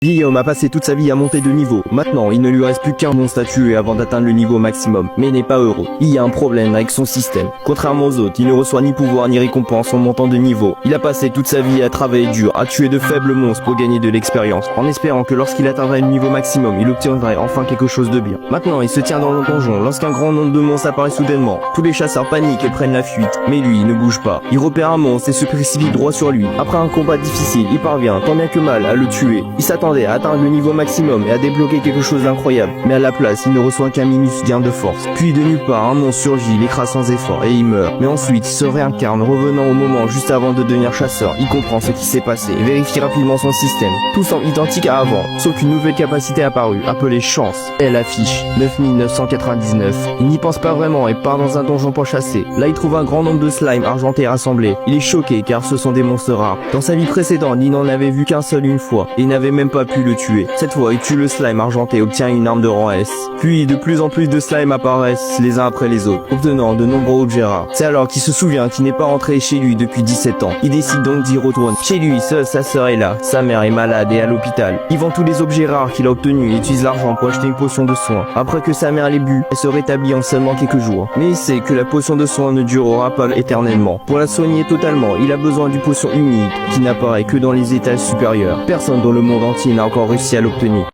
Guillaume a passé toute sa vie à monter de niveau. Maintenant, il ne lui reste plus qu'un monstre à tuer avant d'atteindre le niveau maximum. Mais il n'est pas heureux. Il y a un problème avec son système. Contrairement aux autres, il ne reçoit ni pouvoir ni récompense en montant de niveau. Il a passé toute sa vie à travailler dur, à tuer de faibles monstres pour gagner de l'expérience, en espérant que lorsqu'il atteindrait le niveau maximum, il obtiendrait enfin quelque chose de bien. Maintenant, il se tient dans le donjon lorsqu'un grand nombre de monstres apparaît soudainement. Tous les chasseurs paniquent et prennent la fuite. Mais lui, il ne bouge pas. Il repère un monstre et se précipite droit sur lui. Après un combat difficile, il parvient, tant bien que mal, à le tuer. Il s'attendait à atteindre le niveau maximum et à débloquer quelque chose d'incroyable, mais à la place, il ne reçoit qu'un minus gain de force. Puis de nulle part, un monstre surgit, l'écrase sans effort et il meurt. Mais ensuite, il se réincarne, revenant au moment juste avant de devenir chasseur. Il comprend ce qui s'est passé et vérifie rapidement son système. Tout semble identique à avant, sauf qu'une nouvelle capacité apparue, appelée chance. Elle affiche 9999. Il n'y pense pas vraiment et part dans un donjon pour chasser. Là, il trouve un grand nombre de slimes argentés rassemblés. Il est choqué car ce sont des monstres rares. Dans sa vie précédente, il n'en avait vu qu'un seul une fois et il n'avait même pas pu le tuer. Cette fois, il tue le slime argenté et obtient une arme de rang S. Puis, de plus en plus de slimes apparaissent les uns après les autres, obtenant de nombreux objets rares. C'est alors qu'il se souvient qu'il n'est pas rentré chez lui depuis 17 ans. Il décide donc d'y retourner. Chez lui, seule sa sœur est là. Sa mère est malade et à l'hôpital. Il vend tous les objets rares qu'il a obtenus et utilise l'argent pour acheter une potion de soin. Après que sa mère l'ait bu, elle se rétablit en seulement quelques jours. Mais il sait que la potion de soin ne durera pas éternellement. Pour la soigner totalement, il a besoin d'une potion unique qui n'apparaît que dans les étages supérieurs. Personne dans le monde entier n'a encore réussi à l'obtenir.